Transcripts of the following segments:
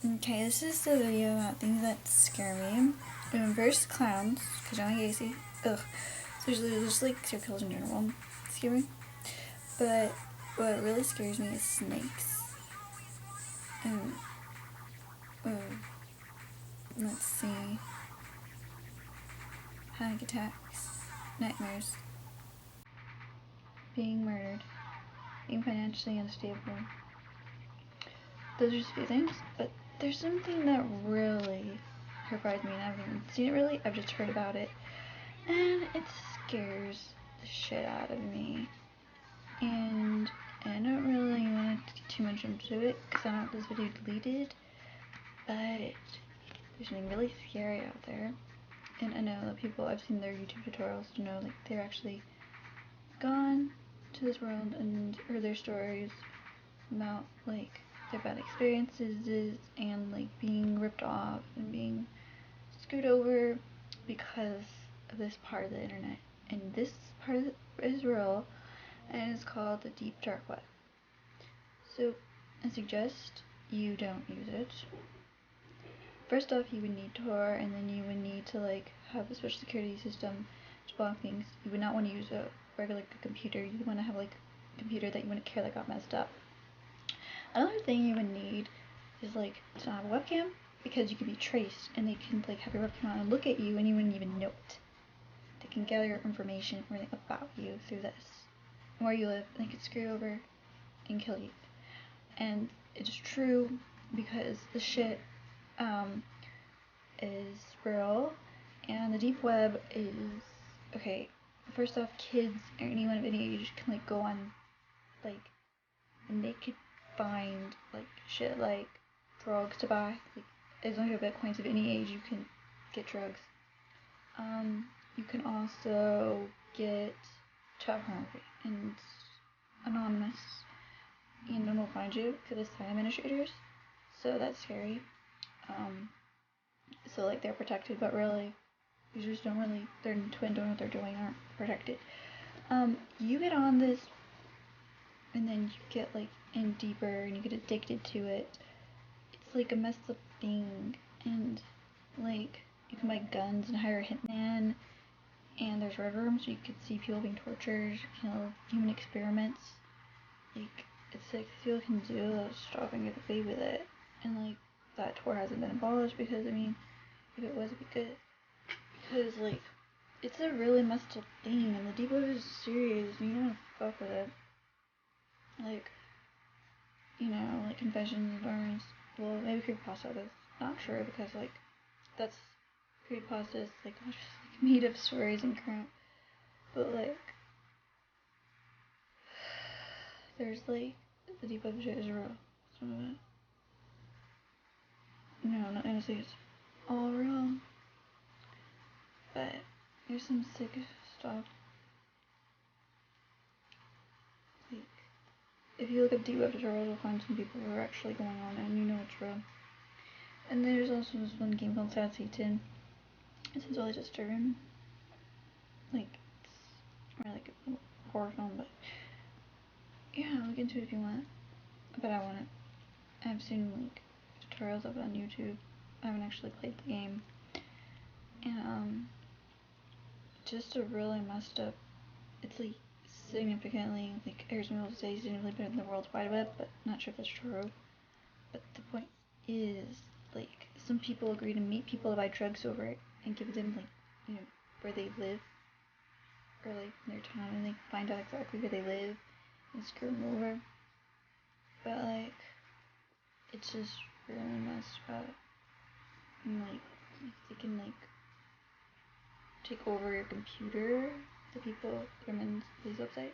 Okay, this is the video about things that scare me. First, clowns, because Johnny Gacy. Ugh. So usually just like serial killers in general scare me. But what really scares me is snakes. And, let's see. Panic attacks, nightmares, being murdered, being financially unstable. Those are just a few things, but there's something that really terrifies me, and I haven't even seen it really, I've just heard about it. And it scares the shit out of me. And I don't really want to get too much into it because I don't want this video deleted, but there's something really scary out there. And I know that people, I've seen their YouTube tutorials to know like they're actually gone to this world and heard their stories about like their bad experiences and like being ripped off and being screwed over because of this part of the internet. And this part of it is real, and it's called the deep dark web. So I suggest you don't use it. First off, you would need Tor, and then you would need to like have a special security system to block things. You would not want to use a regular computer. You want to have like a computer that you wouldn't care that got messed up. Another thing you would need is like to have a webcam, because you can be traced and they can like have your webcam on and look at you and you wouldn't even know it. They can gather your information everything about you through this. And where you live, and they can screw you over and kill you. And it's true because the shit is real, and the deep web is okay. First off, kids or anyone of any age can like go on like, and they could find like shit like drugs to buy. Like as long as you have bitcoins of any age, you can get drugs. You can also get child pornography, and anonymous, and no one will find you because it's site administrators. So that's scary. Um, so like they're protected, but really users don't really, their twin don't know what they're doing, aren't protected. You get on this, and then you get like in deeper, and you get addicted to it. It's like a messed up thing, and like you can buy guns and hire a hitman, and there's red rooms so you could see people being tortured, human experiments. Like it's like people can do that stuff and get away with it, and like that Tor hasn't been abolished because I mean, if it was, it'd be good. Because like it's a really messed up thing, and the deep web is serious, and you don't want to fuck with it. Like, like confessions, learns. Well, maybe creepypasta is not true because like that's creepypasta is like just like made up stories and crap. But like there's like the deep web shit is real. Some of it. No, not gonna say it's all real, but there's some sick stuff. Like if you look up deep web tutorials, you'll find some people who are actually going on it, and you know it's real. And there's also this one game called Sad Satan. It's really disturbing. Like, it's more like a horror film, but yeah, look into it if you want. But I want it. I've seen like tutorials of it on YouTube. I haven't actually played the game. And just a really messed up. It's like significantly like Harrison Wells says significantly better than the World Wide Web, but not sure if that's true. But the point is, like, some people agree to meet people to buy drugs over it and give them like, where they live or like their town, and they find out exactly where they live and screw them over. But like, it's just really messed up. And like, they can like take over your computer. The people that are in these websites,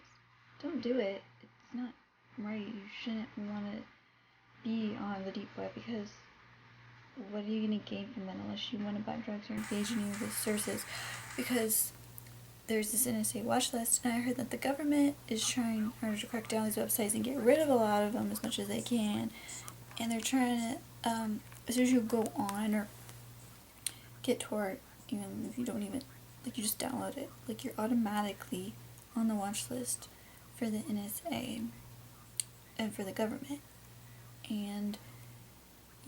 don't do it. It's not right. You shouldn't want to be on the deep web because what are you gonna gain from that unless you want to buy drugs or engage in any of those services? Because there's this NSA watch list, and I heard that the government is trying harder to crack down these websites and get rid of a lot of them as much as they can. And they're trying to, as soon as you go on or get Tor, even if you don't even, like you just download it, like you're automatically on the watch list for the NSA and for the government. And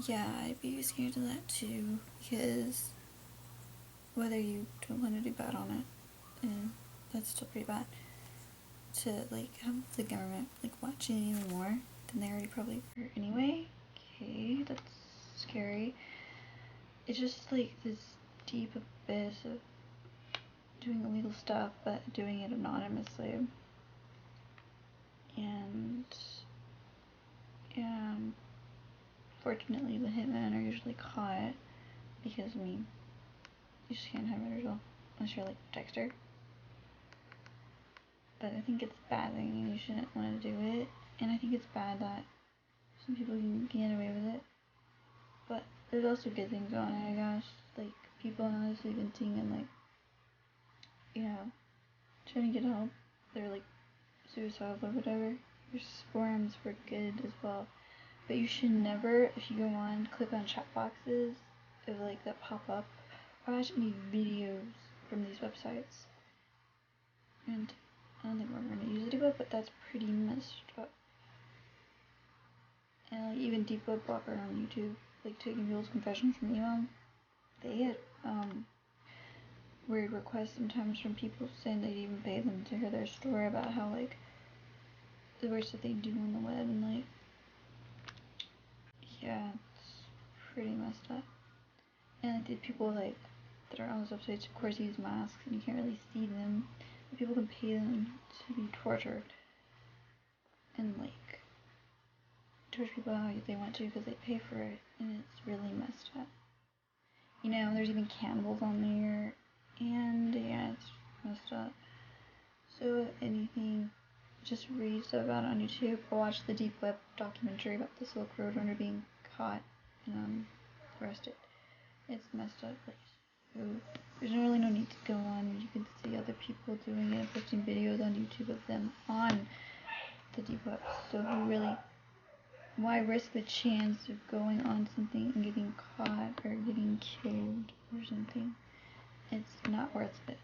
yeah, I'd be scared of that too, because whether you don't want to do bad on it, and that's still pretty bad, to like have the government like watching you even more than they already probably were anyway. Okay, that's scary. It's just like this deep abyss of doing illegal stuff, but doing it anonymously. And yeah, fortunately the hitmen are usually caught because I mean, you just can't have it all unless you're like Dexter. But I think it's bad that you shouldn't want to do it, and I think it's bad that some people can get away with it. But there's also good things on it, I guess. Like people honestly venting and like, you know, trying to get help. They're like suicidal or whatever. There's forums for good as well. But you should never, if you go on, click on chat boxes of like that pop up, or watch any videos from these websites. And I don't think we're gonna use it, but that's pretty messed up. And like even Deep Web Blocker on YouTube, like taking people's confessions from email, they get weird requests sometimes from people saying they'd even pay them to hear their story about how like the worst that they do on the web, and like, yeah, it's pretty messed up. And like the people like that are on those websites of course use masks and you can't really see them, but people can pay them to be tortured and like torture people how they want to because they pay for it, and it's really messed up. You know, there's even cannibals on there, and yeah, it's messed up. So if anything, just read stuff about it on YouTube or watch the Deep Web documentary about the Silk Road Runner being caught and arrested. It's messed up. Like, so there's really no need to go on. You can see other people doing it and posting videos on YouTube of them on the Deep Web. So who really, why risk the chance of going on something and getting caught or getting killed or something? It's not worth it.